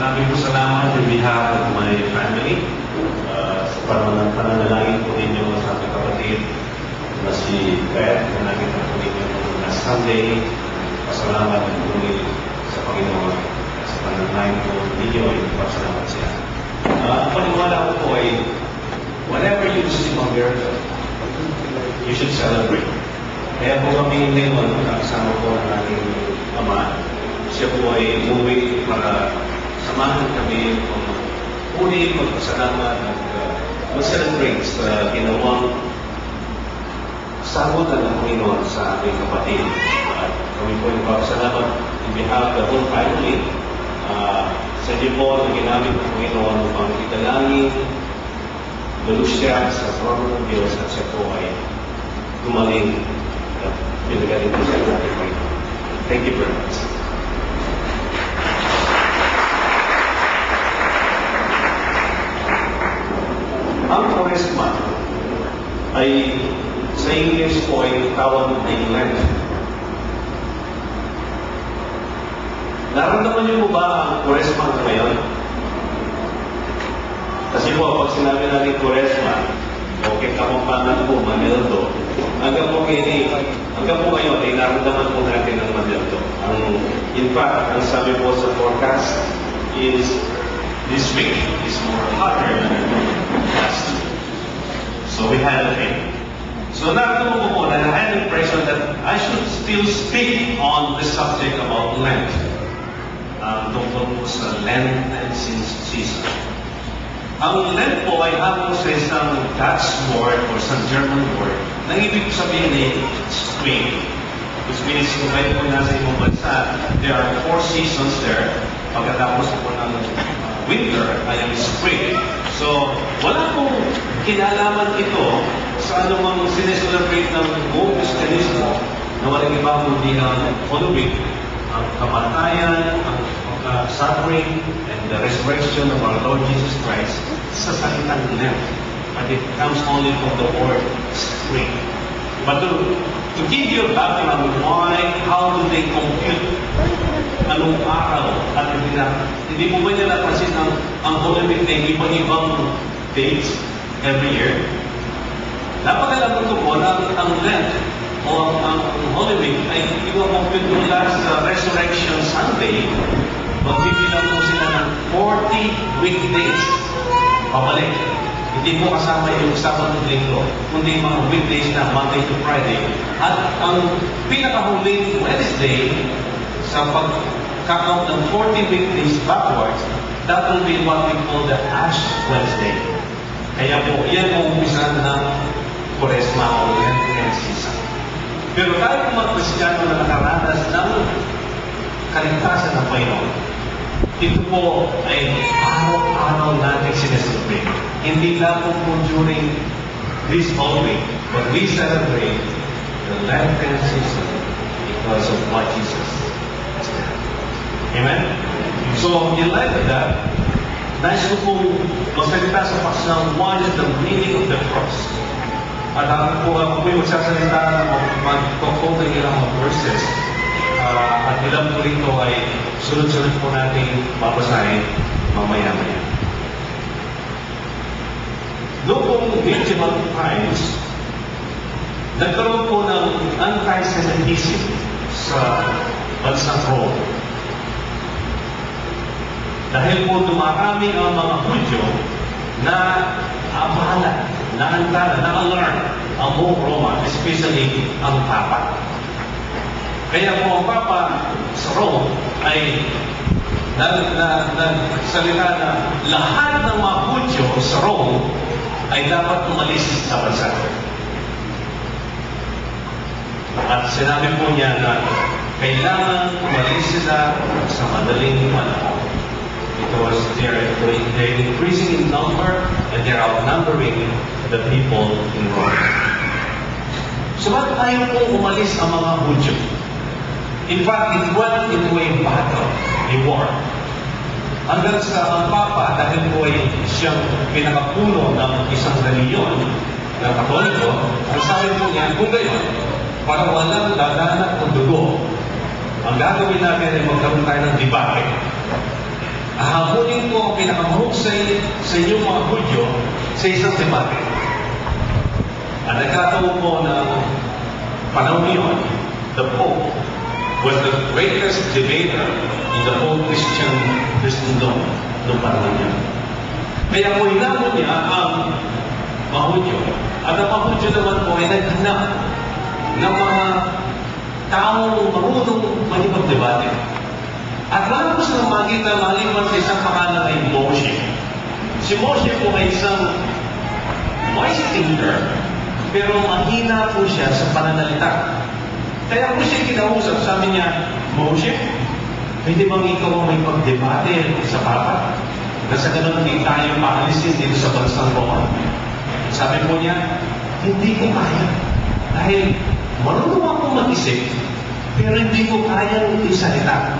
Maraming po salamat on behalf of my family. Sa pananalangin po ninyo sa aking kapatid na si Beth, na nakita po ninyo na Sunday. Pasalamat at muli sa Panginoon. Sa pananalangin po ninyo ay pasalamat siya. Ang paniwala ko po ay whenever you receive a miracle, you should celebrate. Kaya po kami ngayon, kasama po ng ating ama, siya po ay umuwi para samahan kami kung uli magpasalamat at mag-celebrate sa ginawang sagutan ng Panginoon sa ating kapatid. At kami po ay magpasalamat in behalf of the whole family. Sa inyo po na ginamit ng Panginoon upang italangin, lulus siya sa trono ng Diyos at siya po ay gumaling at binagaling po siya ng ating Panginoon. Thank you very much. Ang Quaresma ay sa English po ay tawag ay Lent. Naramdaman niyo po ba ang Quaresma ngayon? Kasi po, pag sinabi natin Quaresma, okay, Kapampangan po, Manildo, hanggang po ngayon ay naramdaman po natin ang Manildo. In fact, ang sabi po sa forecast is this week is more hotter than last week. So we had a thing. So naramdaman ko po na I had the impression that I should still speak on the subject about Lent. Tungkol po sa Lenten season. Ang Lent po ay habang sa isang Dutch word or isang German word na ibig sabihin ay spring. Which means kung kayo po nasa ibang bansa, there are 4 seasons there. Pagkatapos po ng winter ay ang spring. So, wala pong kinalaman ito sa anumang sineselebrate ng buong Kristiyanismo na walang iba kundi ang Holy Week, ang kamatayan, ang suffering, and the resurrection of our Lord Jesus Christ sa salitang Lent. But it comes only from the word spring. But to give you a background why, how do they compute anong araw at hindi po ba niya napansin ang Holy Week na ibang-ibang dates every year? Napakalaman ko po na ang Lent o ang Holy Week ay iwa-compute mula sa Resurrection Sunday. Magbibilang po sila ng 40 weekdays. Pabalik. Hindi po kasama yung Sabado Linggo, kundi mga weekdays na Monday to Friday. At ang pinakahuling Wednesday, sa pagkakount ng 40 weekdays backwards, that will be what we call the Ash Wednesday. Kaya po, yan ang umpisa ng Quaresma o Lenten season. Pero tayo mga Kristiyano na nakaranas ng kaligtasan ng Panginoon, ito po ay araw-araw natin sineselebrate. Hindi lang po during this whole week, but we celebrate the Lenten season because of what Jesus has done. Amen? So, in light of that, nais ko pong magsalita sa paksang what is the meaning of the cross. At ako po'y magsasalita o mag-quote ng ilang mga verses. At ilang po rito ay sunod-sunod po natin babasahin mamaya-maya. Noong medieval times, nagkaroon po ng anti-Semitism sa bansang Rome. Dahil po dumarami ang mga Hudyo na abala, naantala, na-alarm ang buong Roma, especially ang Papa. Kaya po ang Papa sa Rome ay nagsalita na lahat ng mga Hudyo sa Rome ay dapat umalis sa bansa. At sinabi po niya na kailangan umalis sila sa madaling panahon. Because they're increasing in number and they're outnumbering the people in Rome. So bakit ayaw po umalis ang mga Hudyo? In fact, it went into a battle, a war. Hanggang sa ang Papa, dahil po ay siyang pinakapuno ng isang reliyon ng Katoliko, ang sabi po niya, kung gayon, para walang dadanak ng dugo, ang gagawin natin ay magkaroon tayo ng debate. Hahabulin ko ang pinakamahusay sa inyong mga Hudyo sa isang debate. Ang nagkataon po ng panahon yun, the Pope was the greatest debater in the whole Christendom noong panahon niya. Kaya po hinamon niya ang mga Hudyo. At ang mga Hudyo naman po ay naghanap ng mga taong marunong magipagdebate. At wala po silang makita maliban sa isang pangalan ay Moshe. Si Moshe po ay isang wise thinker, pero mahina po siya sa pananalita. Kaya po siya kinausap, sabi niya, Moshe, pwede bang ikaw ang may pagdebate sa Papa? Na sa ganun hindi tayo maalisin dito sa bansang Roma. Sabi po niya, hindi ko kaya. Dahil marunong ako mag-isip, pero hindi ko kayang isalita.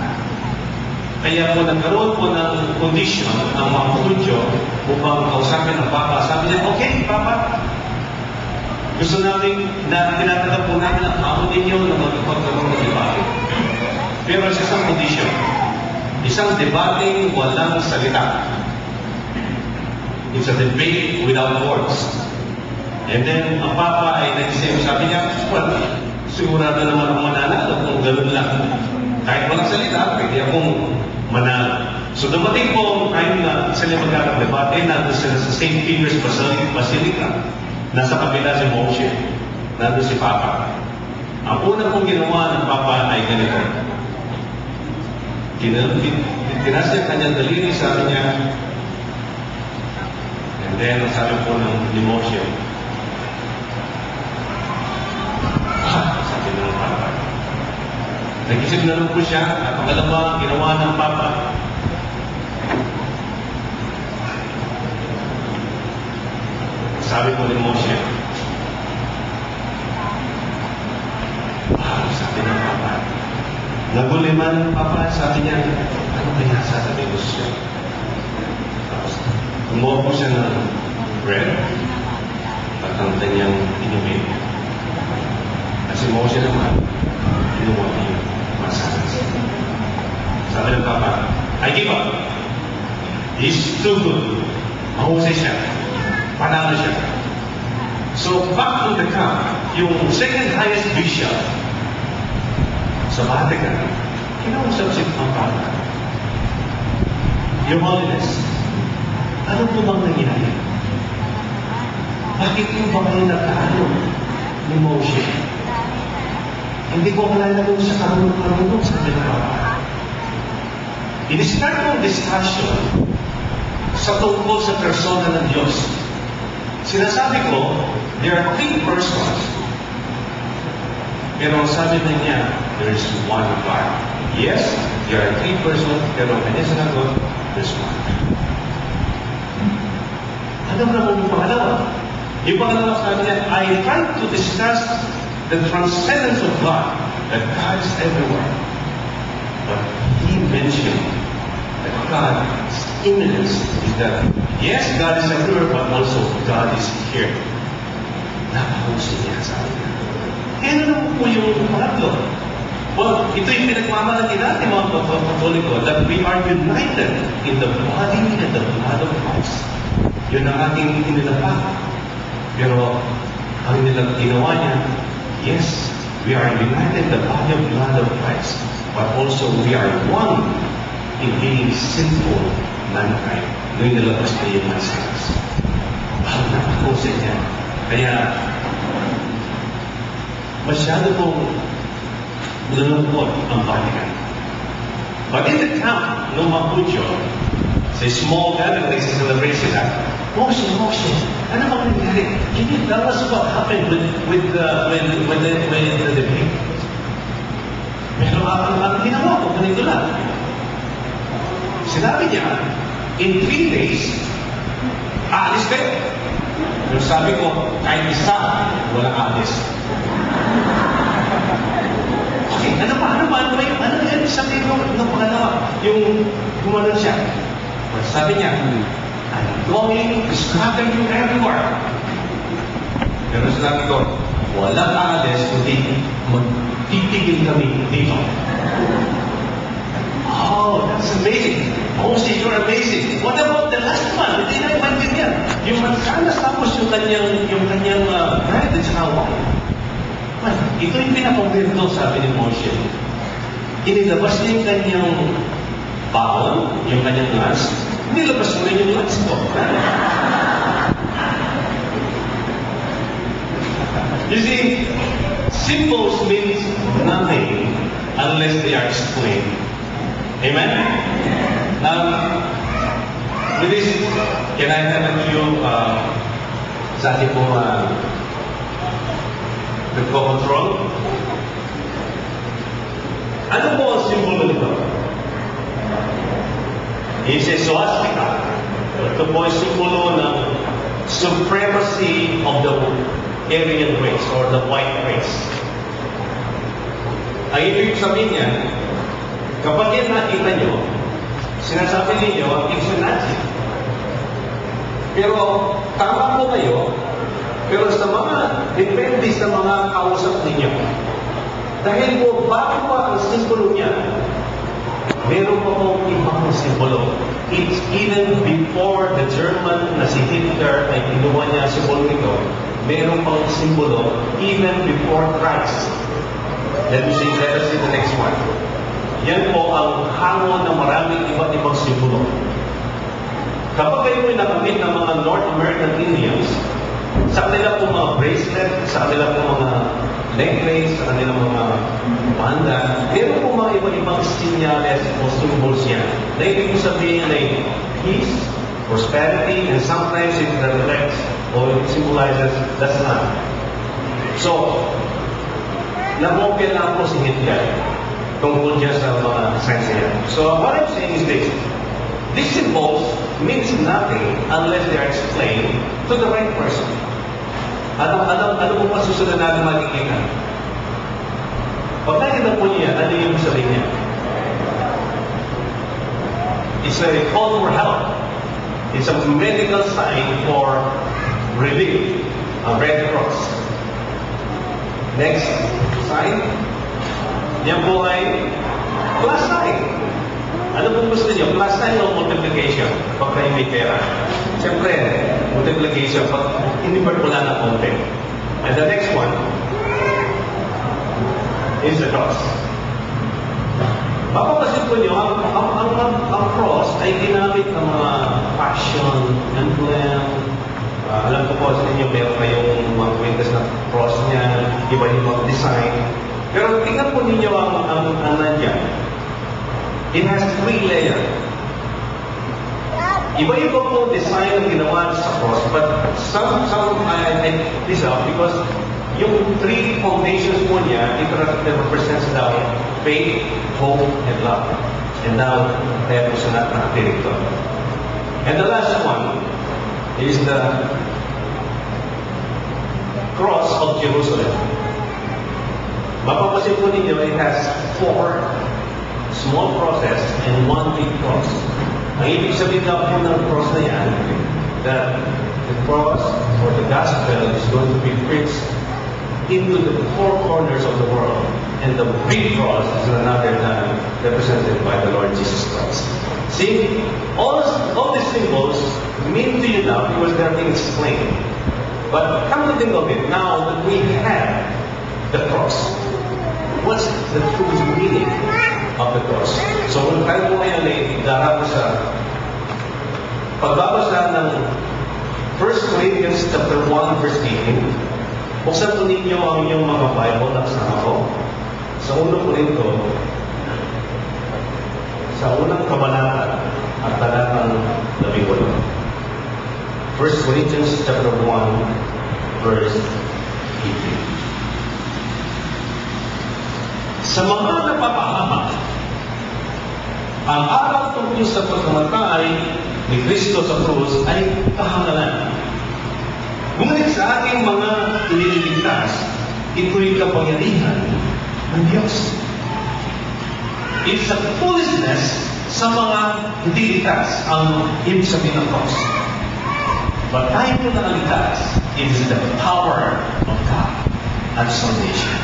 Kaya po nagkaroon po ng condition ng mga Hudyo upang kausapin ng Papa. Sabi niya, okay, Papa, gusto namin na tinatanggap po namin ang amo ninyo na magpagkaroon ng debate. Pero sa isang condition, isang debating walang salita. It's a debate without words. And then, ang Papa ay nag-isip, sabi niya, well, sigurado naman akong mananalo kung gano'n lang. Kahit walang salita, pwede akong manalo. So dumating po ang time na sila magkakadebate, nandun sila sa St. Peter's Basilica. Nasa kabila si Moshe. Nandun si Papa. Ang unang pong ginawa ng Papa ay ganito. Tinas niya kanyang daliri, sabi niya, and then sabi po ni Moshe, sabi ng Papa. Nag-isip na lang po siya, at pangalawa, ginawa ng Papa. Sabi po ni Moshe, sabi ng Papa. Naguliman ng Papa, sabi niya, ano kaya sasabihin ko siya? Tapos, kumuha po siya ng bread, at ang kanyang inumin. Kasi Moshe naman, inuwa niya. Sabi ng Papa, I give up. He's too good. Mahusay siya. Panalo siya. So, back to the camp, yung second highest bishop sa Vatican, kinausap si Papa. Your Holiness, ano po bang nangyari? Bakit po ba kayo nagkaano ni Moshe? Hindi ko kalala kung sa karunong-karunong sa Papa. In-start kong discussion sa tungkol sa persona ng Diyos. Sinasabi ko, there are three persons. Pero sabi na niya, there is one God. Yes, there are three persons, pero kanya sinagot, there's one. Ano naman yung pangalawa? Yung pangalawa sabi niya, I tried to discuss the transcendence of God, that God is everywhere. But he mentioned that God's imminence is that, yes, God is everywhere, but also God is here. Napahusay niya sa atin. Kaya naman po yung pangatlo. Well, ito yung pinagmamalaki natin mga Katoliko, that we are united in the body and the blood of Christ. Yun ang ating inilapak. Pero ang ginawa niya, yes, we are united in the body of blood of Christ, but also we are one in being sinful mankind. Nung nilabas na yung mga sins. Ang napakosay niya. Kaya, masyado pong nalungkot ang Vatican. But in the camp ng mga Hudyo, sa small gathering sa celebration sila, Moshe, ano bang nangyari? Can you tell us what happened with the debate? Pero ang ginawa ko, ganito lang. Sinabi niya, in 3 days, aalis kayo. Pero sabi ko, kahit isa, walang aalis. Okay, ano yan? Sabi ko, ng pangalawa, yung gumanon siya. Sabi niya, I'm going to scatter you everywhere. Pero sinabi ko, walang aalis, kundi magtitigil kami dito. Oh, that's amazing. Oh, see, you're amazing. What about the last one? Hindi na maintindihan. Yung mansanas tapos yung kanyang bread at saka wine. Man, ito yung pinaka-weirdo, sabi ni Moshe. Inilabas niya yung kanyang baon, yung kanyang lunch. Nilabas mo rin yung lunch ko. You see, symbols means nothing unless they are explained. Amen? With this, can I have you sa ating pong nagko-control? Ano po ang simbolo nito? It's a swastika. Ito po ay simbolo ng supremacy of the Aryan race or the white race. Ang ibig sabihin niya, kapag yan nakita nyo, sinasabi ninyo, it's a Nazi. Pero, tama po kayo, pero sa mga, depende sa mga kausap ninyo. Dahil po, bago pa ang simbolo niya, meron pa pong ibang simbolo. It's even before the German na si Hitler ay kinuha niya ang simbolo nito, meron pang simbolo even before Christ. Let us see the next one. Yan po ang hango ng maraming iba't ibang simbolo. Kapag kayo ay nakamit ng mga North American Indians, sa kanila po mga bracelet, sa kanila po mga necklace, sa kanila mga banda, meron po mga iba-ibang sinyales o symbols yan. Na ibig ko sabihin ay peace, prosperity, and sometimes it reflects or it symbolizes the sun. So, nag-open lang po si Hitler tungkol dyan sa mga signs niya. So, what I'm saying is this. These symbols means nothing unless they are explained to the right person. Ano po pa susunod natin makikita? Pag nakita po niya, ano yung sabihin niya? It's a call for help. It's a medical sign for relief. A red cross. Next sign. Yan po ay plus sign. Ano po gusto niyo? Plus sign o multiplication? Pag kayo may pera. Siyempre, multiplication. Pag inibert mo lang ng konti. And the next one is the cross. Mapapasin po niyo, ang cross ay ginamit ng mga fashion, emblem. Alam ko po sa inyo, meron kayong mga kwentes na cross niya, iba-ibang design. Pero tingnan po ninyo ang nandiyan. It has 3 layers. Iba-iba po design ang ginawa sa cross, but some I think this out because yung 3 foundations po niya, it represents now faith, hope, and love. And now, kaya po siya nakatirig to. And the last one is the cross of Jerusalem. Mapapasin po ninyo, it has 4 small crosses and 1 big cross. Ang ibig sabihin na po ng cross na yan, that the cross or the gospel is going to be preached into the 4 corners of the world. And the big cross is another time represented by the Lord Jesus Christ. See, all these symbols mean to you now because they're being explained. But come to think of it, now that we have the cross, what's the true meaning of the cross? So, kung tayo po ngayon ay darap sa pagbabasa ng 1 Corinthians chapter 1 verse 18, buksan po ninyo ang inyong mga Bible na kasama ko. Sa unang Korinto, sa unang kabanata at talatang 18. 1 Corinthians chapter 1 verse 18. Sa mga napapahamak, ang araw tungkol sa pagkamatay ni Kristo sa krus ay kahangalan. Ngunit sa ating mga iniligtas, ito'y kapangyarihan ng Diyos. It's a foolishness sa mga hindi ligtas ang ibig sabihin ng cross. But tayo na ligtas, it is the power of God at salvation.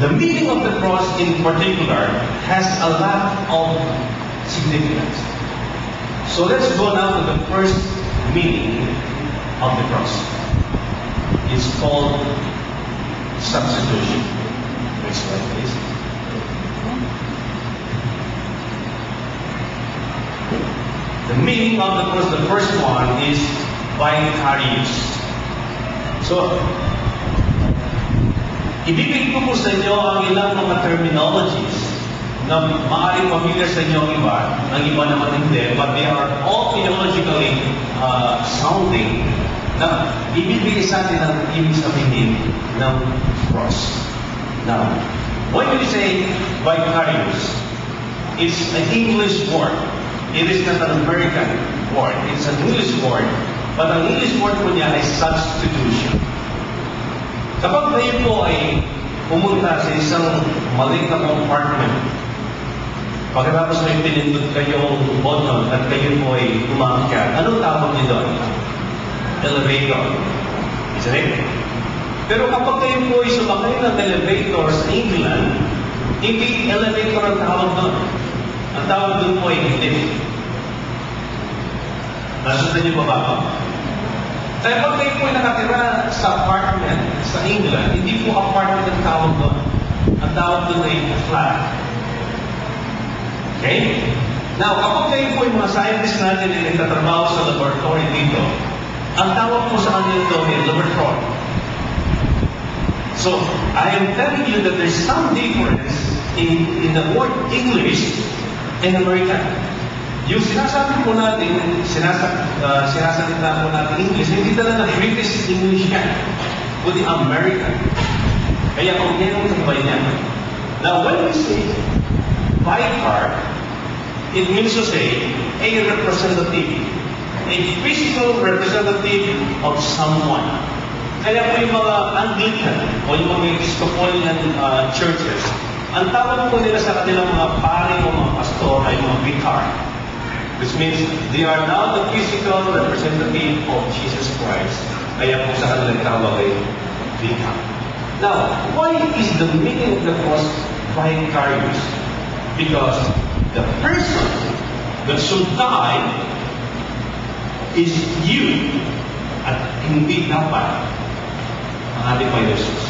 The meaning of the cross in particular has a lot of significance. So let's go now to the first meaning of the cross. It's called substitution. Next slide, please. The meaning of the cross, the first one is vicarious. So, ibibigay ko po sa inyo ang ilang mga terminologies na maaaring familiar sa inyo ang iba, ang iba naman hindi, but they are all theologically sounding na ibibigay sa atin ang ibig sabihin ng cross. Now, when we say vicarious, it's an English word. It is not an American word. It's an English word. But ang English word po niya ay substitution. Kapag kayo po ay pumunta sa isang maliit na compartment, pagkatapos may pinindot kayong button at kayo po ay umakyat, anong tawag niyo doon? Elevator. Isn't it? Pero kapag kayo po ay sumakay ng elevator sa England, hindi elevator ang tawag doon. Ang tawag doon po ay lift. Nasundan niyo ba ba? Kaya pag kayo po ay nakatira sa apartment sa England, hindi po apartment ang tawag doon. Ang tawag doon ay flat. Okay? Now, kapag kayo po ay mga scientists natin ay nagtatrabaho sa laboratory dito, ang tawag po sa kanila doon ay laboratory. So, I am telling you that there's some difference in the word English and American. Yung sinasabi po natin, sinasalita po natin English, hindi talaga British English yan, kundi American. Kaya kung yan ang sabay niya. Now, when we say vicar, it means to say a representative, a physical representative of someone. Kaya po yung mga Anglican o yung mga Episcopalian churches, ang tawag po nila sa kanilang mga pari o mga pastor ay mga vicar. Which means they are now the physical representative of Jesus Christ. Kaya po sa kanilang tawag ay vicar. Now, why is the meaning of the cross vicarious? Because the person that should die is you at hindi dapat ang ating Panginoon Jesus.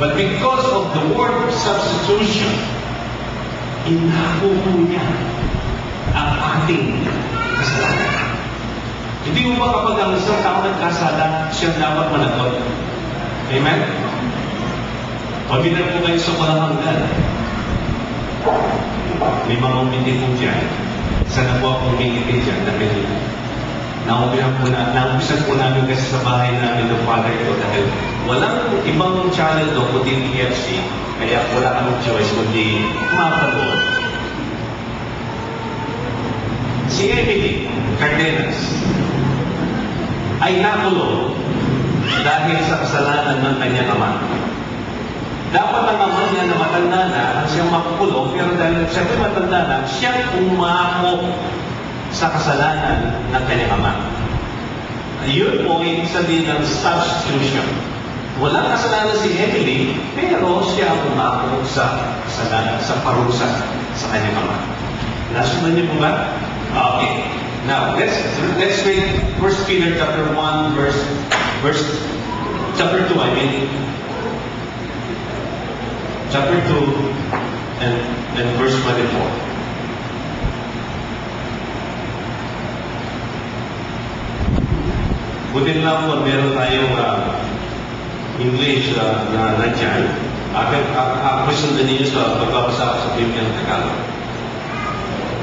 But because of the word substitution, inakuha niya ang ating kasalanan. Hindi mo ba kapag ang isang tao nagkasala, siya dapat managot? Amen? Pag-binan po kayo sa walang hanggan. May mga umiti po dyan. Sana po akong umiti dyan dahil naumpisan po namin kasi sa bahay namin ng father ko dahil walang ibang channel doon kundi TFC, kaya wala kami choice kundi mapanood. Si Emily Cardenas ay nakulong dahil sa kasalanan ng kanyang ama. Dapat ang ama niya na matanda na ang siyang makukulong, pero dahil siya matanda na, siya umako sa kasalanan ng kanyang ama. Yun po yung sabihin ng substitution. Walang kasalanan si Emily, pero siya ang umako sa kasalanan, sa parusa sa kanyang ama. Nasundan niyo po ba? Okay. Now, let's read 1 Peter chapter 1, chapter 2, chapter 2 and verse 24. Buti lang po, meron tayong English na nandyan. Ako sundan niyo sa pagbabasa ko sa Biblia ng Tagalog.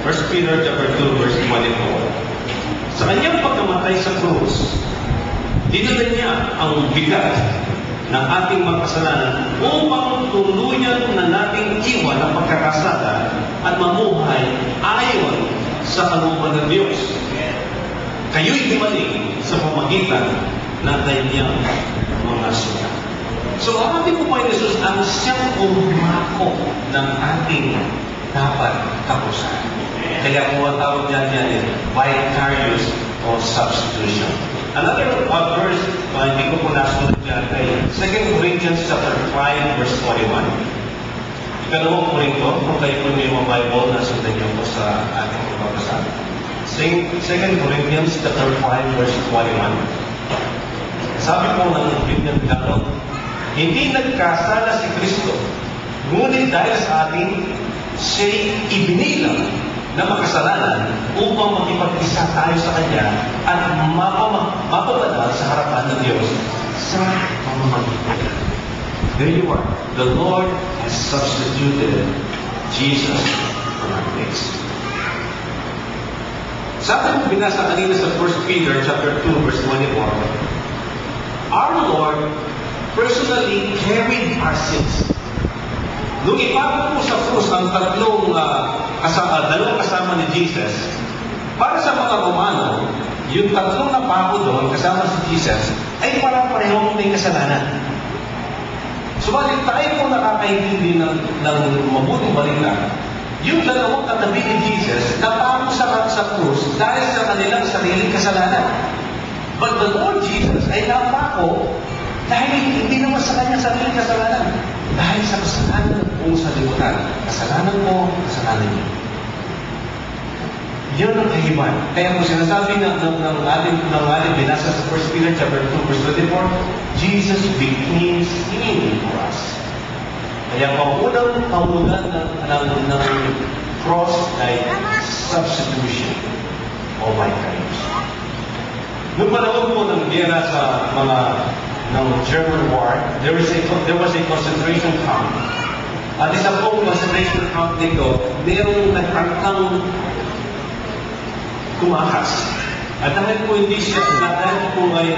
1 Peter chapter 2, verse 24. Sa kanyang pagkamatay sa krus, dinala niya ang bigat ng ating mga kasalanan upang tuluyan na nating iwan ang pagkakasala at mamuhay ayon sa kalooban ng Diyos. Kayo'y himaling sa pamagitan ng kanyang mga sugat. So, ang ating Panginoon Jesus ang siyang umako ng ating dapat kapusan. Kaya po ang tawag niya is vicarious or substitution. Another verse, hindi ko po nasunod dyan, ay 2 Corinthians chapter 5, verse 41. Ikalawang Korinto, kung kayo po may mga Bible, nasundan niyo po sa ating pagbabasa. 2 Corinthians chapter 5, verse 21. Sabi po ng Biblia Tagalog, hindi nagkasala si Kristo, ngunit dahil sa atin, siya'y ibinilang na makasalanan upang makipag-isa tayo sa Kanya at mapapadal sa harapan ng Diyos sa pamamagitan. There you are. The Lord has substituted Jesus for our place. Sa ating binasa kanina sa 1 Peter chapter 2, verse 24, our Lord personally carried our sins. Nung ipako po sa krus ang dalawang kasama ni Jesus, para sa mga Romano, yung tatlong napako doon kasama si Jesus ay parang parehong may kasalanan. Subalit tayo po nakakaintindi ng mabuting balita, yung dalawang katabi ni Jesus napako sa krus dahil sa kanilang sariling kasalanan. But the Lord Jesus ay napako dahil hindi naman sa kanyang sariling kasalanan. Dahil sa kasalanan ng buong sanlibutan. Kasalanan ko, kasalanan niyo. Yun ang kahiban. Kaya kung sinasabi ng ating binasa sa 1 Peter chapter 2, verse 24, Jesus became sin for us. Kaya ang unang pangunan ng cross ay substitution of my crimes. Noong panahon po ng gera sa mga ng German war, there was a concentration camp. At isa pong concentration camp dito, mayroong nagkantang tumakas. At dahil po hindi siya, dahil po ay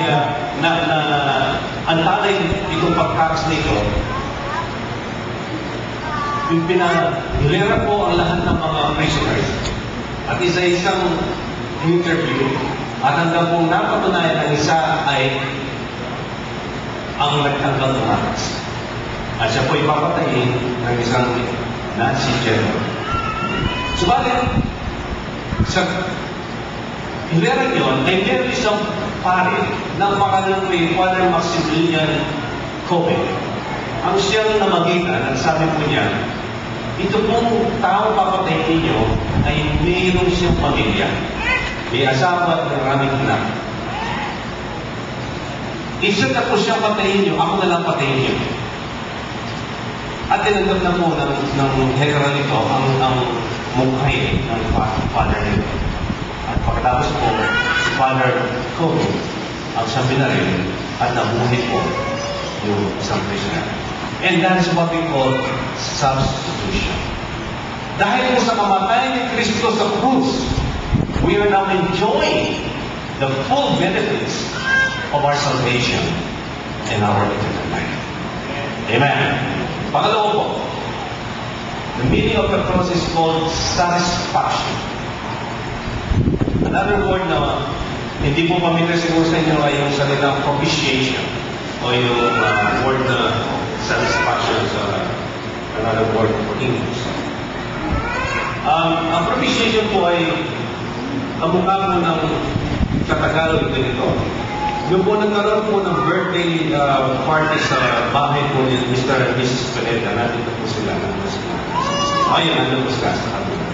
antalay itong pagtakas nito, pinahilera po ang lahat ng mga prisoners. At isa-isang interview. At hanggang po napatunayan ang isa ay ang nagtanggal tumakas. At siya po ipapatayin ng isang Nazi general. Subalit, sa hilera yun, ay meron isang pare na pangalan ko yung Father Maximilian Kolbe. Ang siyang namagitan, at sabi po niya, ito pong tao papatayin ninyo ay mayroon siyang pamilya. May asawa at maraming anak. Isa na po siyang patayin niyo, ako na lang patayin niyo. At tinanggap na po ng general nito ang mukhay ng father nito. At pagkatapos po, si Father Kobe ang siyang binaril at nabuhay po yung isang prisoner. And that is what we call substitution. Dahil po sa kamatayan ni Kristo sa krus, we are now enjoying the full benefits of our salvation and our eternal life. Amen. Pangalawa po, the meaning of the cross is called satisfaction. Another word na hindi po pamilya siguro sa inyo ay yung salitang propitiation o yung word na satisfaction sa another word for English. Ang propitiation po ay ang mukha po ng Tagalog ganito. Yung po nagkaroon po ng birthday party sa bahay po ni Mr. and Mrs. Pineda. Nandito po sila. Ayun, nandito po sila sa kabila.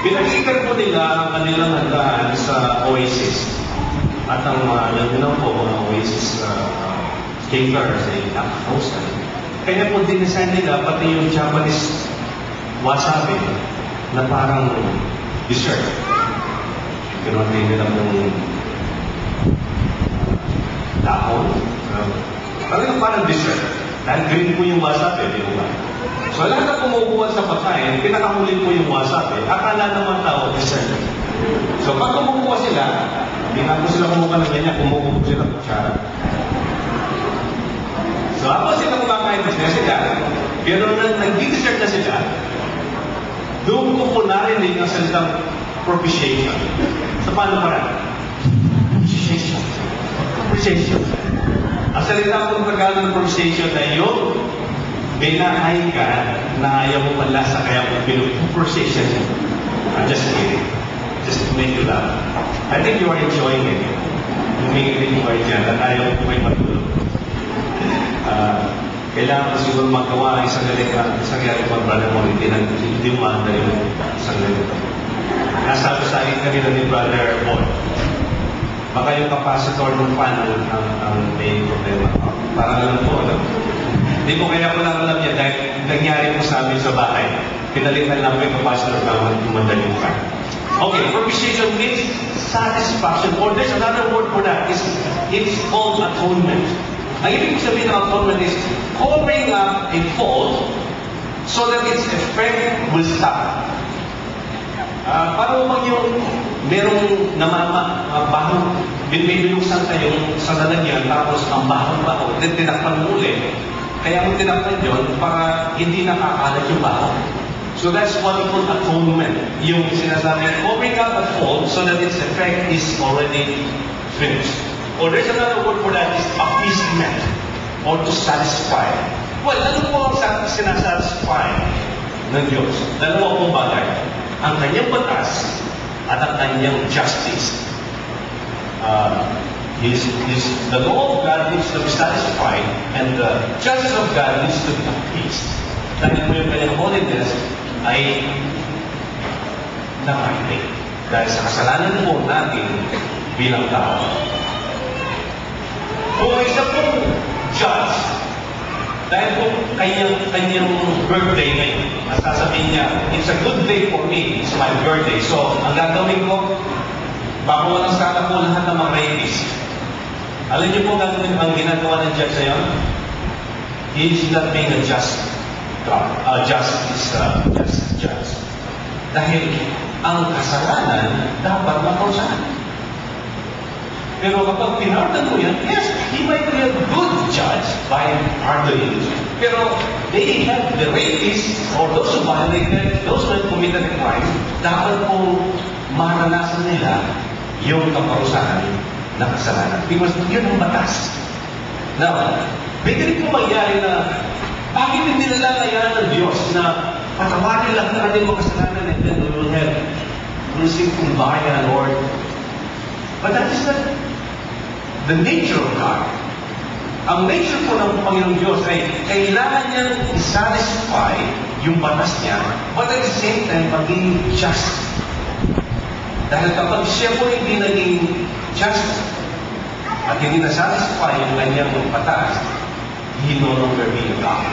Pinag-iikan po nila ang kanilang handaan sa Oasis. At ang nandun po mga Oasis skaters ay nakakausan. Kaya po dinesign nila pati yung Japanese wasabi na parang dessert. Ganoon din nila pong dahon. Parang dessert. Dahil green po yung wasabi, di ba? So lahat na kumukuha sa pagkain, pinakahuli po yung wasabi. Akala naman tao, dessert. So pag kumukuha sila, hindi na po sila kumukuha ng ganyan, kumukuha po sila kutsara. So ako sila kumakain na sila, pero nag-dessert na sila, doon ko po narinig ang salitang propitiation. So paano parang? Propitiation. Propitiation. Ang salita po ng Tagalog ng propitiation na yung binahay ka na ayaw mo malasa kaya mo pinupropitiation. I'm just kidding. Just to make you laugh. I think you are enjoying it. Humingi din mo kayo dyan at ayaw mo may matulog. kailangan siguro magawa isang ganito, brother mo, hindi umanda yung isang ganito. Nasabi sa akin kanina ni Brother Boy, baka yung capacitor ng fan ang main problema. Parang alam po, ano? Hindi ko kaya ko lang alam yan dahil nangyari po sa amin sa bahay. Pinalitan lang po yung capacitor na umanda yung fan. Okay, propitiation means satisfaction. Or there's another word for that. It's called atonement. Ang ibig sabihin ng atonement is covering up a fault so that its effect will stop. Parang bang yung merong bahong binubuksan kayong sa lalagyan tapos ang bahong then tinakpan mo ulit. Kaya mo tinakpan yun para hindi nakakalat yung bahong. So that's what we call atonement. Yung sinasabi, covering up a fault so that its effect is already finished. Or there's another word for that is appeasement or to satisfy. Well, ano po ang sinasatisfy ng Diyos? Dalawa pong bagay. Ang kanyang batas at ang kanyang justice. The law of God needs to be satisfied and the justice of God needs to be appeased. Dahil po yung kanyang holiness ay nakainig. Dahil sa kasalanan po natin bilang tao. Kung isa pong judge, dahil po kanyang birthday ngayon, masasabihin niya, it's a good day for me, it's my birthday. So, ang gagawin ko, bago walang sana po lahat ng mga rapist. Alam niyo po ang ginagawa ng judge na yun? He is not being a just judge. Dahil ang kasalanan dapat maparusahan. Pero kapag pinardan mo yan, yes, he might be a good judge by pardoning. Pero they have the rapists or those who violated, those who have committed a crime, dapat po maranasan nila yung kaparusahan ng kasalanan. Because yun ang batas. Now, may ganit po mangyari na bakit hindi nila kaya ng Diyos na patawarin lang natin mo kasalanan and then we will have sing kumbaya, Lord. But that is not the nature of God. Ang nature po ng Panginoong Diyos ay kailangan niyang i-satisfy yung batas niya, but at the same time, maging just. Dahil kapag siya po hindi naging just at hindi na-satisfy yung kanyang batas, he no longer be a God.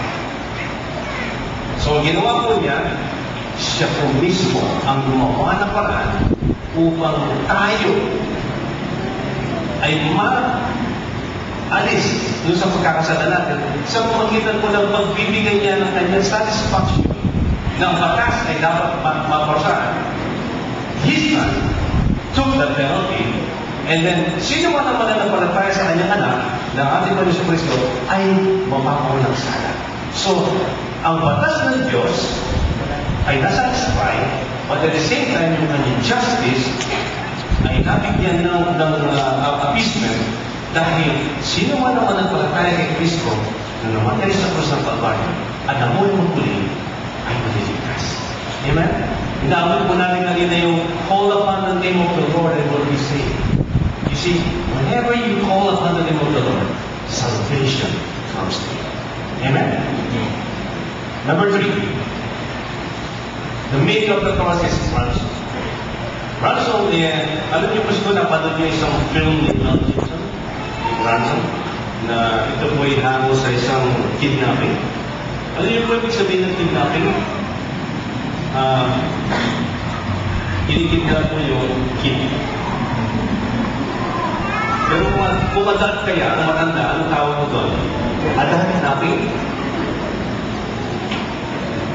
So, ginawa po niya, siya po mismo ang gumawa ng paraan upang tayo ay maalis doon sa pagkakasala natin sa pamagitan po ng pagbibigay niya ng kanyang satisfaction ng batas ay dapat maparusahan. His son took the penalty and then sino man ang mananampalataya sa kanyang anak na ating Panginoon Kristo ay mapapawalang sala. So, ang batas ng Diyos ay nasatisfy, but at the same time, yung kanyang justice ay nabigyan ng appeasement dahil sino man ang mananampalataya kay Kristo na namatay sa krus ng Kalbaryo at namuhay muli ay maliligtas. Amen? Inaamit po natin kanina yung call upon the name of the Lord and will be saved. You see, whenever you call upon the name of the Lord, salvation comes to you. Amen? Number 3, the meaning of the cross is ransom. Ransom, alam niyo po siguro napanood niyo isang film ni Mel Gibson, Ransom, na ito po ay hango sa isang kidnapping. Alam niyo po ibig sabihin ng kidnapping? Kinikidnap mo yung kid. Pero kung adult kaya, kung matanda, anong tawag mo doon? Adult kidnapping?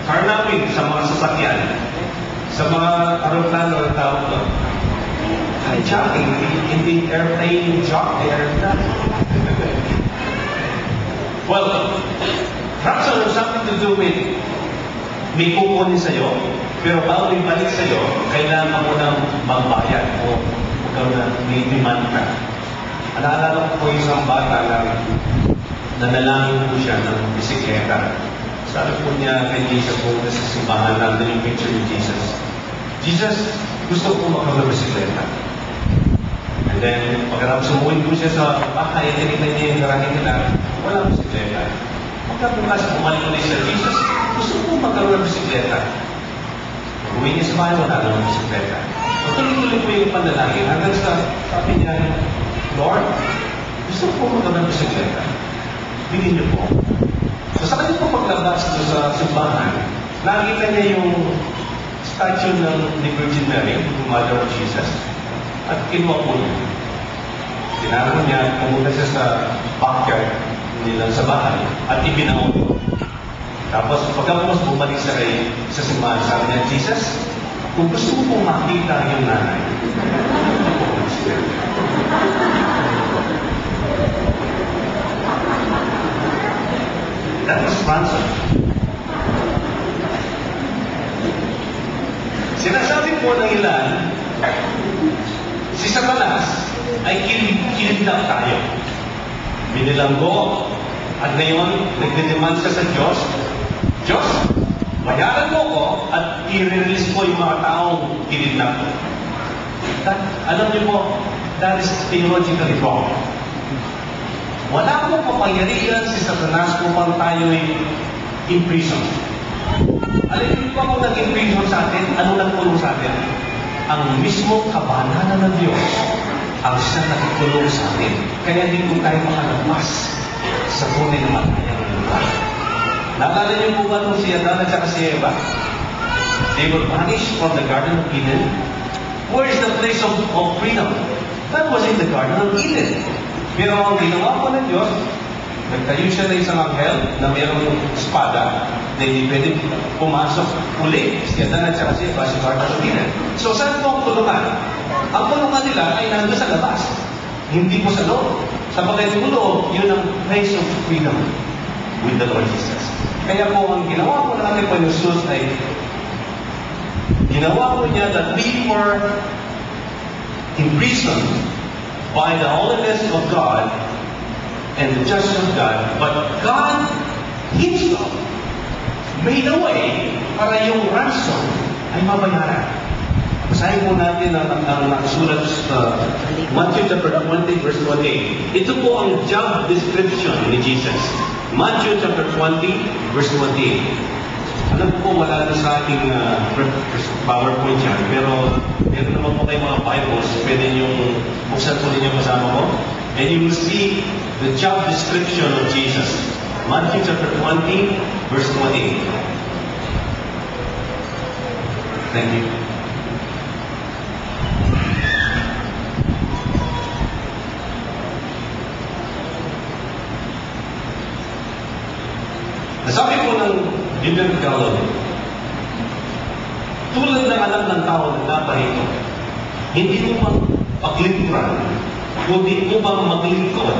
Carnapping sa mga sasakyan. Sa mga aeroplano, ang tawag doon. Hijacking, hindi airplane jock, airplane. Well, ransom has something to do with may kukunin sa'yo, pero bago ibalik sa'yo, kailangan mo nang magbayad o ikaw na may demand ka. Alaalala ko po isang bata na nanalangin po siya ng bisikleta. Sabi po niya kay Jesus po na sa simbahan, nandun yung picture ni Jesus. Jesus, gusto ko makapag bisikleta. And then, pagkatapos sumuhin po siya sa bahay, tinignan niya yung karangin nila, walang bisikleta. Pagkabukas, bumalik ulit sa Jesus, gusto ko magkaroon ng bisikleta. Uwi niya sa bahay, wala ng bisikleta. Tuloy-tuloy po yung panlalangin hanggang sa sabi niya, Lord, gusto ko magkaroon ng bisikleta. Bilhin niyo po. So sa kanya po paglabas sa simbahan, nakita niya yung statue ni Virgin Mary, yung Mother of Jesus, at kinuha po niya. Tinanong niya, pumunta siya sa backyard nila sa bahay at ibinaon ko. Tapos pagkatapos bumalik sa simbahan, sabi niya, Jesus, kung gusto mo pong makita yung nanay, that was ransom. Sinasabi po ng ilan, si Satanas ay kinidnap tayo. Binilanggo, at ngayon, nagdedemand siya sa Diyos. Diyos, bayaran mo ko at i-release ko yung mga taong kinidnap ko. Alam niyo po, that is theologically wrong. Wala pong kapangyarihan si Satanas upang tayo'y in-prison. Alam niyo po kung nag-in-prison sa atin, ano nagkulong sa atin? Ang mismo kabanalan ng Diyos ang siyang nagkulong sa atin. Kaya hindi po tayo makalabas sa tunay na matayang lugar. Naalala niyo po ba nung si Adan at saka si Eva? They were banished from the Garden of Eden. Where is the place of freedom? That was in the Garden of Eden. Pero ang ginawa po ng Diyos, nagtayo siya ng isang anghel na mayroong espada na hindi pwede pumasok uli. Si Adan at saka si Eva sa Garden of Eden. So saan po ang kulungan? Ang kulungan nila ay nandun sa labas. Hindi po sa loob. Sa pagkaitulog, yun ang place of freedom with the Lord Jesus. Kaya po, ang ginawa po natin po yung Jesus ay ginawa po niya that we were imprisoned by the holiness of God and the justice of God, but God Himself made a way para yung ransom ay mabayaran. Basahin po natin ang nakasulat sa Matthew chapter 20, verse 28. Ito po ang job description ni Jesus. Matthew chapter 20, verse 28. Alam po, wala na sa ating PowerPoint yan, pero meron naman po kayong mga Bibles, pwede niyong buksan po ninyo kasama ko. And you will see the job description of Jesus. Matthew chapter 20, verse 28. Thank you. Sabi po ng Biblia Tagalog, tulad ng anak ng tao na naparito, hindi upang paglingkuran, kundi upang maglingkod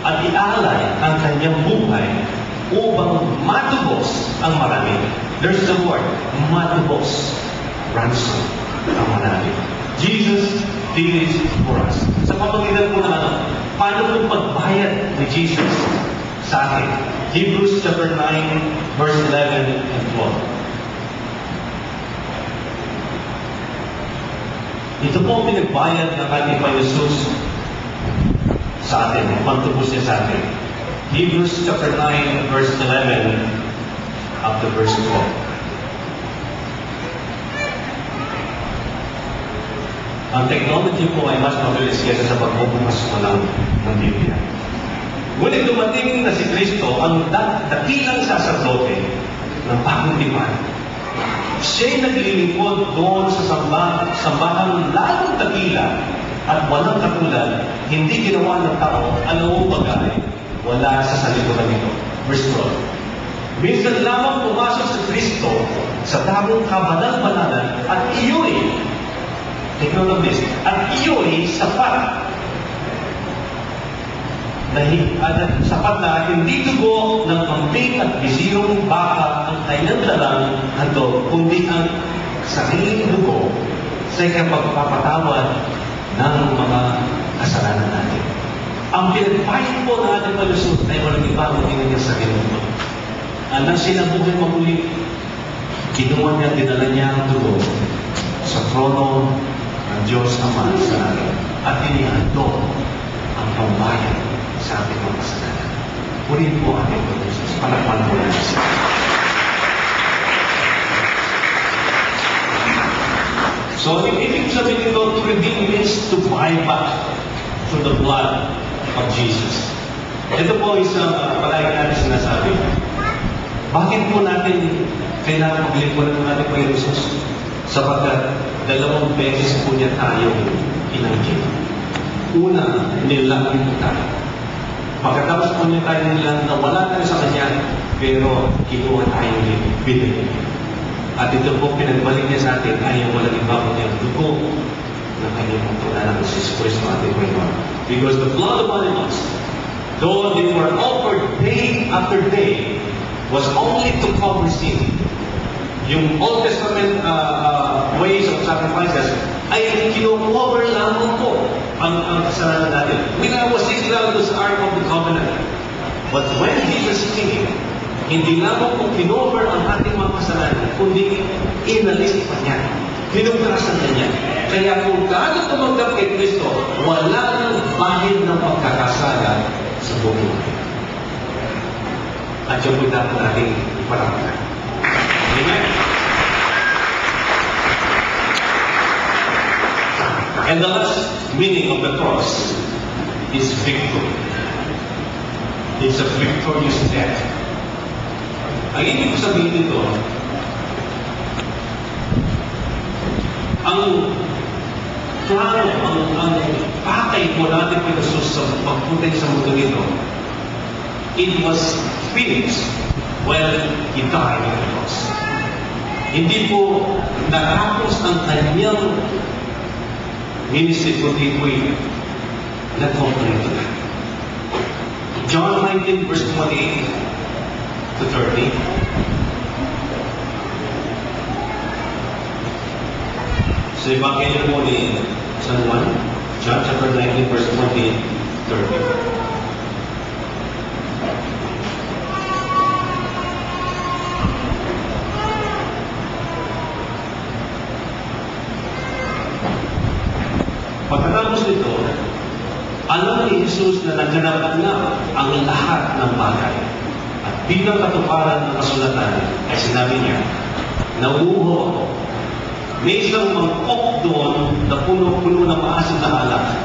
at ialay ang kanyang buhay upang matubos ang marami. There's the word, matubos, ransom, ang marami. Jesus did it for us. Sa pamagitan po na paano po pagbayad ni Jesus sa atin? Hebrews chapter 9, verse 11 and 12. Ito po ang pinagbayad ng ating Panginoon sa atin, pagtubos niya sa atin. Hebrews chapter 9, verse 11 up to verse 12. Ang technology po ay mas mabilis kaysa sa pagbubukas mo ng Biblia. Ngunit dumating na si Kristo, ang dakilang saserdote ng bagong tipan. Siya'y naglilingkod doon sa sambahan lalong dakila at walang katulad, hindi ginawa ng tao, anong bagay, wala sa salikuran nito. Verse 12. Minsan lamang pumasok si Kristo sa damong kabanal-banalan at iyo'y, take note of this, at iyo'y sapat sapat na hindi dugo ng kambing at bisirong baka ang kanyang dalang handog, kundi ang sariling dugo sa ikapagpapatawad ng mga kasalanan natin. Ang pinagbayad po ng ating palusot ay walang iba ang tingin niya sa ginunod. Ang sinabuhay mamuli, kinuha niya, dinala niya ang dugo sa trono ng Diyos Ama sa langit at inihandog ang pambayad sa ating mga kasalanan. Purihin po ang ating Jesus. Palakpan po natin siya. So, ibig sabihin nito, to redeem means to buy back through the blood of Jesus. Ito po isang palagi natin sinasabi. Bakit po natin kailangan maglingkuran natin po yung Jesus? Sapagkat 2 beses po niya tayong inanggit. Una, nilangin po tayo. Pagkatapos po niya tayo nilang na wala tayo sa Kanya, pero kinuha tayong binili. At ito po pinagbalik niya sa atin ay yung walang iba po niyang dugo ng kanyang pagtunan ng Jesus Christ ng ating Panginoon. Because the blood of animals, though they were offered day after day, was only to cover sin. Yung Old Testament ways of sacrifices ay kino-cover lamang po ang kasalanan natin. When I was Israel, it was Ark of the Covenant. But when Jesus came, hindi lamang po kinover ang ating mga kasalanan, kundi inalis pa niya. Pinugrasan na niya. Kaya kung gaano tumanggap kay Kristo, wala nang bahid ng pagkakasala sa buhay natin. At yung po dapat natin iparamdaman. Amen? And the last meaning of the cross is victory. It's a victorious death. Ang ibig sabihin nito, ang plano, ang pakay po natin kay Jesus sa pagpunta sa mundo nito, it was finished when He died on the cross. Hindi po natapos ang kanyang ministry, kundi po'y nag-complete na. John 19 verse 28 to 30. So, Evangelyo po ni San Juan, John chapter 19, verse 20, 30. Pagkatapos nito, alam ni Jesus na naganap na ang lahat ng bagay. At bilang katuparan ng kasulatan ay sinabi niya, nauuho ako. May isang mangkok doon na puno-puno ng maasim na alak.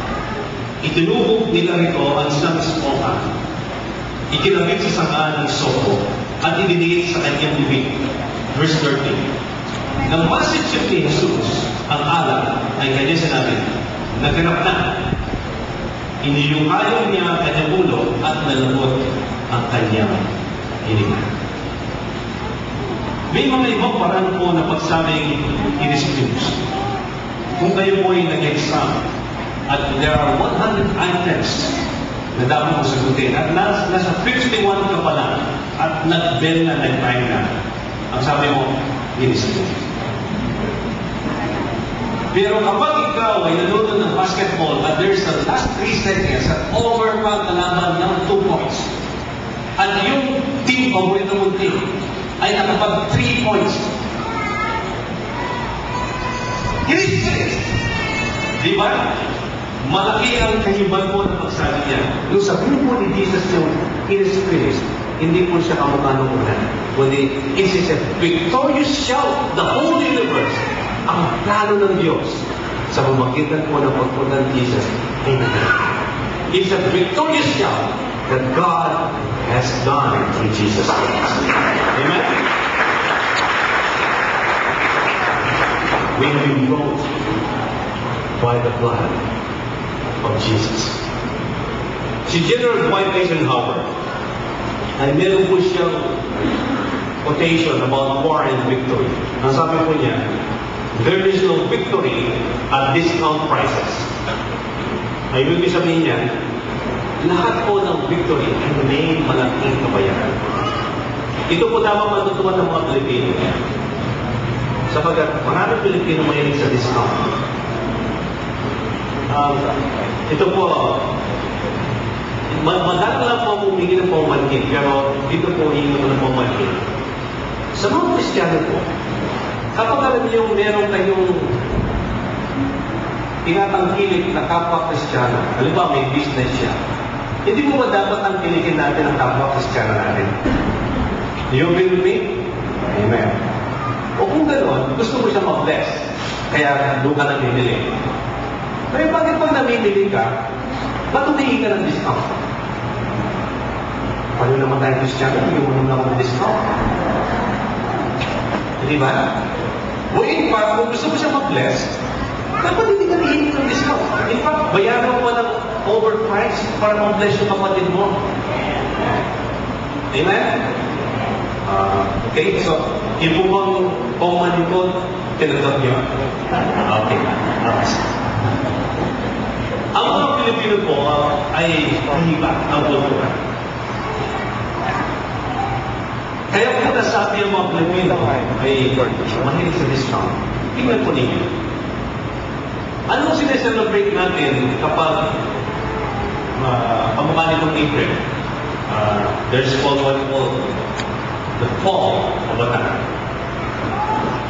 Itinubog nila rito ang isang esponja. Ikinabit sa sanga ng soko at idiniit sa kanyang bibig. Verse 30. Nang masitsip ni Jesus ang alak ay kanya sinabi, naganap na. Iniyungayong niya ang kanyang ulo at nalabot ang kanyang hininga. May mga ibang parang po na pagsabing it is finished. Kung kayo po ay nag-exam at there are 100 items na dapat mo sagutin at nasa 51 ka pa lang at nag-bell na nag-time na, ang sabi mo, it is finished. Pero kapag ikaw ay nanonood ng basketball at there's the last 3 seconds at over pa kalaban ng 2 points at yung team, paborito mong team, ay nakapag 3 points. It is finished. Di ba? Malaki ang kahibag po ng pagsabi niya. Nung sabihin po ni Jesus yung it is finished, hindi po siya kamukha ng ulan. Kundi, it is a victorious shout, the whole universe, ang plano ng Diyos sa pamagitan po ng pagpunta ng Jesus ay naganap. It's a victorious shout that God has done through Jesus Christ. Amen? We have been bought by the blood of Jesus. Si General Dwight Eisenhower ay meron po siyang quotation about war and victory. Ang sabi po niya, there is no victory at discount prices. Ay ibig sabihin niya, lahat po ng victory ay may malaking kabayaran. Ito po dapat matutuwa ng mga Pilipino. Sapagkat maraming Pilipino mahilig sa discount. Ito po, madami lang po humingi ng pamamalkin, pero dito po hihingi ko ng pamamalkin. Sa mga Kristiyano po, kapag alam niyo meron kayong tinatangkilik na kapwa Kristiyano, halimbawa may business siya, hindi mo ba dapat tangkilikin natin ang kapwa Kristiyano natin. You agree with me? Amen. O kung gano'n, gusto mo siya mag-bless. Kaya doon ka namimili. Pero bakit pag namimili ka, ba't humingi ka ng discount? Paano naman tayo Kristiyano? Hindi mo naman ng discount. Di ba? O in fact, kung gusto mo siya mag-bless, dapat hindi ka hihingi ng discount. In fact, bayaran mo ng overprice para mag-bless yung kapatid mo. Amen? Okay, so, yung bang pumalikod, tinagot niyo? Okay. Ang mga Pilipino po ay iba ang kultura. Kaya po nasabi ang mga Pilipino ay mahilig sa discount. Tingnan po ninyo. Ano sineselebrate natin kapag pamukha nitong April? There's called what we call the fall of Batanang.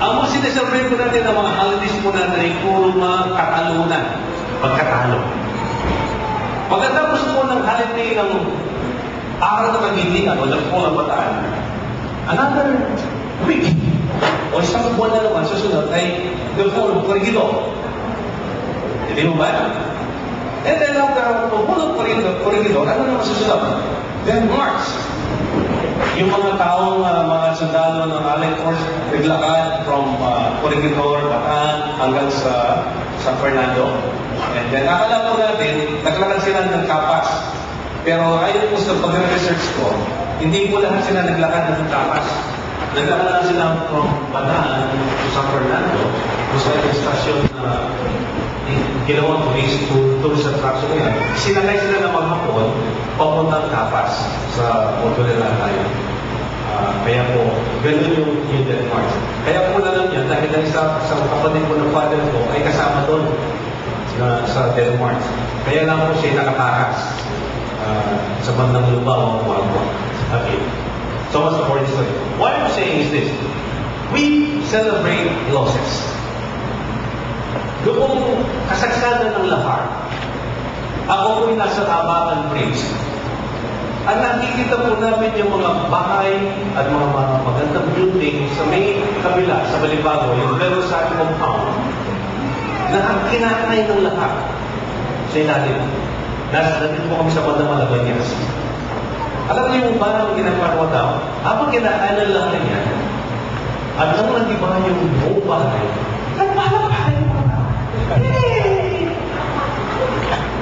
Ang mga sineselebrate po natin ang mga holidays po natin ay puro mga katalunan, pagkatalo. Pagkatapos po ng holiday ng araw ng kagitingan o the fall of Batanang, another week o isang buwan na naman susunod ay the fall of Corregidor. Hindi mo ba? And then after the fall of Corregidor, ano naman susunod? Then March. Yung mga taong mga sundalo ng Allied Force naglakad from Corregidor, Bataan hanggang sa San Fernando. And then akala po natin, naglakad sila ng Capas. Pero ayon po sa pag-research ko, hindi po lahat sila naglakad ng Capas. Naglakad lang sila from Bataan to San Fernando, kung sa stasyon na ginawang tourist attraction na yan. Sinalay sila na maghapon, papuntang Capas sa Montolera tayo. Kaya po, ganun yung Death March. Kaya po na lang yan, dahil sa kapatid ko ng father ko ay kasama doon sa Death March. Kaya lang po siya nakatakas sa bandang Lubao ang Marco. Okay. So what's the point story? What I'm saying is this. We celebrate losses. Noong kasagsagan ng lahar, ako po'y nasa Tabakan Bridge. At nakikita po namin yung mga bahay at mga magandang building sa may kabila, sa Balibago, yung Verosari compound, na kinakay ng lahat sa ilalim. Nasa natin po kami sa bandang Malabañas. Alam niyo yung parang ginagawa daw, habang kinakay ng lahat niya, at nang nag-iba yung buong bahay, nagpalakay mo na. Yay!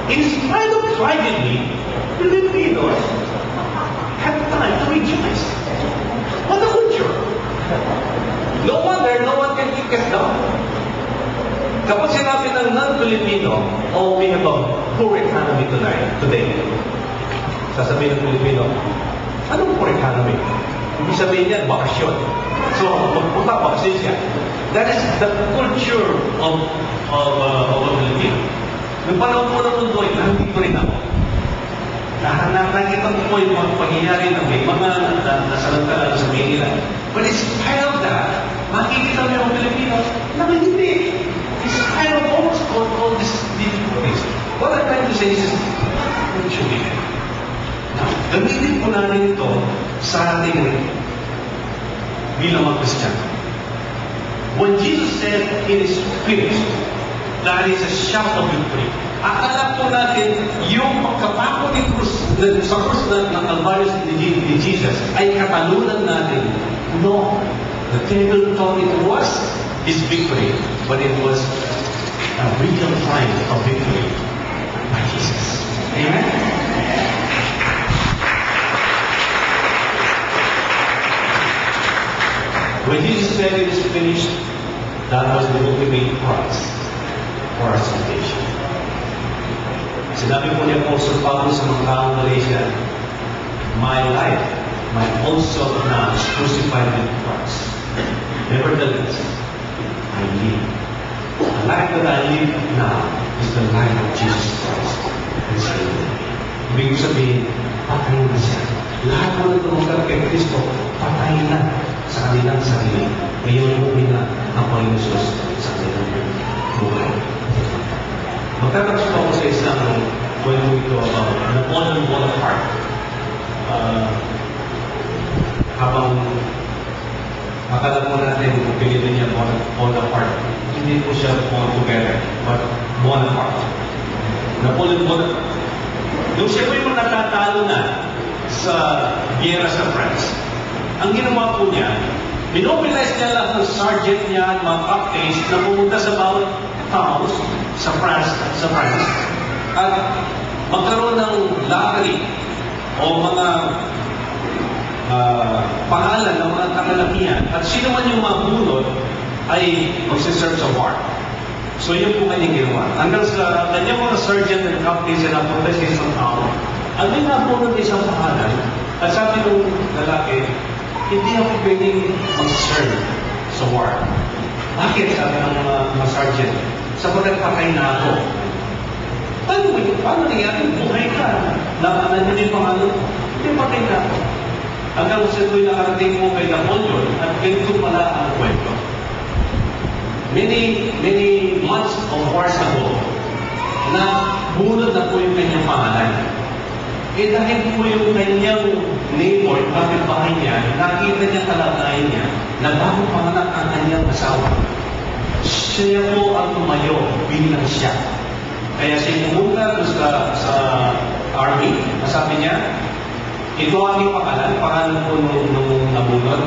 In spite of tragedy, Filipinos have time to rejoice. What a culture! No wonder, no one can kick us down. Kapag sinabi ng non-Filipino, oh, we have a poor economy today. Sasabihin ng Filipino, anong poor economy? Ibig sabihin niya, bakasyon. So, magpunta, bakasyon siya. That is the culture of a Filipino. Nung panahon po ng mundo, hindi ko rin ako. Nakikita ko po yung mga pangyayari ng may mga nasalantala sa Manila. But in spite of that, makikita mo yung Pilipino na hindi. In spite of almost all these difficulties. What I'm trying to say is, what should be? Now, gamitin po natin ito sa ating bilang mga Kristiyano. When Jesus said, it is finished, that is a shout of victory. Akala po natin, yung pagkapako ni Cruz, sa krus ng Calvarius ni Jesus, ay katalunan natin. No. The devil thought it was his victory, but it was a real triumph of victory by Jesus. Amen? When Jesus said it is finished, that was the ultimate price for our salvation. Sinabi po ni Apostle Pablo sa mga taong Galatia, my life, my own self now is crucified with Christ. Nevertheless, I live. The life that I live now is the life of Jesus Christ. Ibig sabihin, patay na siya. Lahat mo na tumukat kay Kristo, patay na sa kanilang sarili. Ngayon mo na ang Panginoon Jesus sa kanilang buhay. Magtatapos po ako sa isang kwento ito about Napoleon Bonaparte. natin kung pinili niya Bonaparte. Hindi po siya fall together, but Bonaparte. Napoleon Bonaparte. Nung siya po yung natatalo na sa giyera sa France, ang ginawa po niya, minobilize niya lahat ng sergeant niya at mga captains na pumunta sa bawat towns sa France, at magkaroon ng lottery o mga pangalan ng mga kagalakihan, at sino man yung mabunod ay magsiserve sa war. So yun po kanyang ginawa. Hanggang sa kanyang mga sergeant and captains na napunta sa isang town, at may nabunod isang pangalan, at sabi ng lalaki, hindi ako pwedeng mag-serve sa war. Bakit? Sabi ng mga sergeant, sapagkat patay na ako. Paano nangyari? Buhay ka. Nakanan niyo yung pangalan ko. Hindi, patay na ako. Hanggang sa ito'y nakarating mo kay Napoleon, at ganito pala ang kwento. Many months of wars ago, na bunod na po yung kanyang pangalan. Eh dahil po yung kanyang neighbor, kapitbahay niya, nakita niya talagayan niya na bago panganak ang kanyang asawa. Siya po ang tumayo bilang siya. Kaya siya pumunta sa army, sabi niya, ito ang aking pangalan po nung nabunod,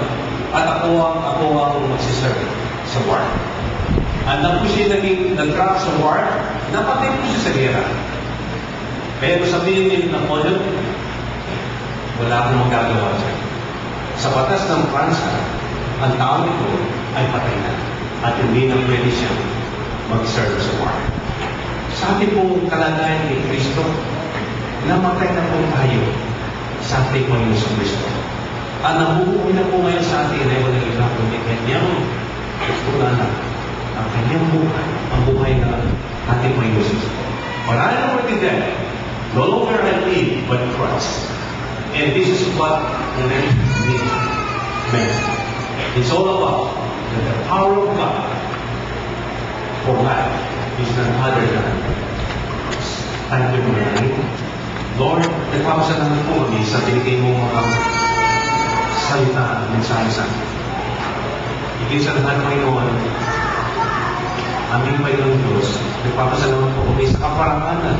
at ako ang magsiserve sa war. At na po siya nag-drop sa war, napatay po siya sa gera. Kaya kung sabihin ni Napoleon, wala akong magagawa siya. Sa batas ng Pransa, ang tao nito ay patay na at hindi na pwede siyang mag-serve sa war. Sa ating pong kalagayan ni Kristo, namatay na po tayo sa ating Panginoon sa Kristo. Ang nabubuhay na po ngayon sa atin ay walang iba kundi kanyang kasalanan, ang kanyang buhay, ang buhay na ating Panginoon sa Kristo. But I am already dead. No longer I live, but Christ. And this is what the name meant. It's all about the power of God for life is none other than Christ. Thank you, Mary. Lord, nagpapasalamat po kami sa binigay mo mga salita at mensahe sa amin. Higit sa lahat, Panginoon, aming Panginoon Diyos, nagpapasalamat po kami sa kaparaanan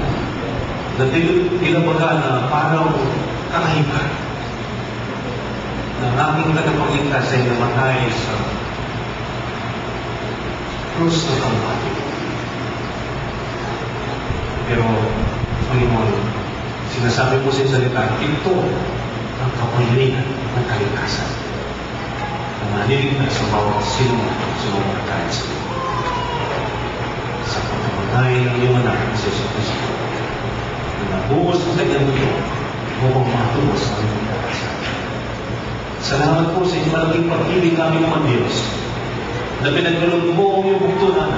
na tinabaga na parang kakahiban na aming tagapagligtas ay namatay sa krus ng Kalbaryo. Pero, Panginoon, sinasabi po sa salita, ito ang kapangyarihan ng kaligtasan na naliligtas sa bawat sino sa mga pagkain sa iyo. Sa pagkamatay ng iyong anak na si Jesus Cristo, na nabuhos ng kanyang mundo upang matubos ang iyong pagkasan. Salamat po sa inyong malaking pag-ibig kami naman Diyos na pinagkalog mo ang iyong buktunan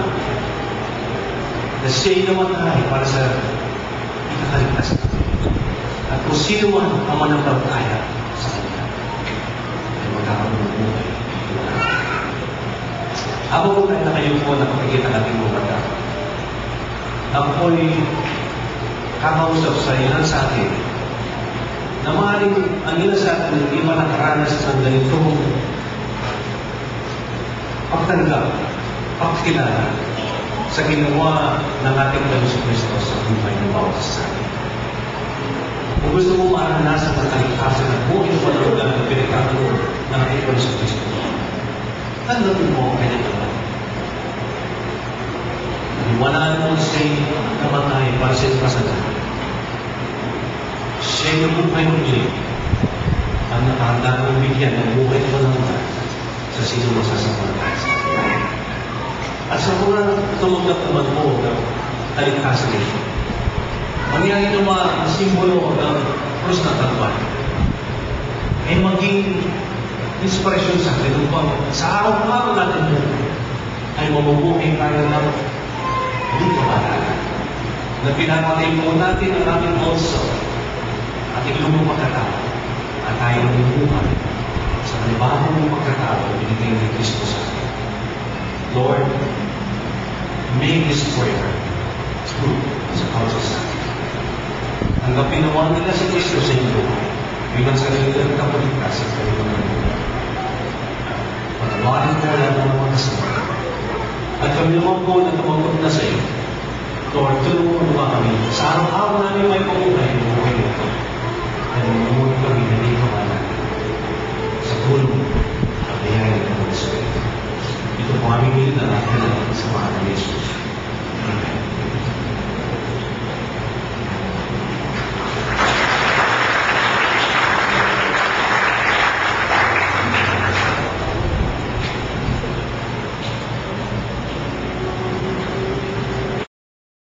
na siya'y namatay para sa ikakaligtas namin. At kung sino man ang mananampalataya sa kanya, ay magkakaroon ng buhay. Habang po tayo na kayo po nakapagkita natin mga bata, ako po'y kakausap sa ilan sa atin na maaaring ang ilan sa atin hindi man nakaranas ng ganitong pagtanggap, pagkilala sa ginawa ng ating Panginoon sa Kristo sa buhay ng bawat isa sa atin. Kung gusto mo maranasan ang kaligtasan at buhay ng panalugan na pinagkakaroon ng ating Panginoon sa Kristo, tanggapin mo ang kanyang naman. Iwanan mo siya'y namatay para sa iyong kasalanan. Siya'y nabuhay muli ang nakahanda ng bigyan ng buhay ng panalugan sa sino masasampalataya sa atin. At sa mga tumanggap naman mo ng kaligtasan nito, mangyari naman ang simbolo ng krus ng Kalbaryo ay maging inspirasyon sa atin upang sa araw-araw natin mo ay mabubuhay tayo ng hindi kabatalan na pinapatay mo natin ang aming also ating lumang pagkatao at tayo mabubuhay sa panibagong pagkatao na binigay ni Kristo sa atin. Lord, make this prayer true sa kausa sa atin. Tanggapin naman nila si Kristo sa inyo bilang sa kanilang kapaligtas at kanilang buhay. Tawarin mo lahat ng mga kasama. At kami naman po na tumagot na sa iyo. Lord, tulungan mo ba kami? Sa araw-araw namin may pamumuhay ng buhay nito. At namuhay kami na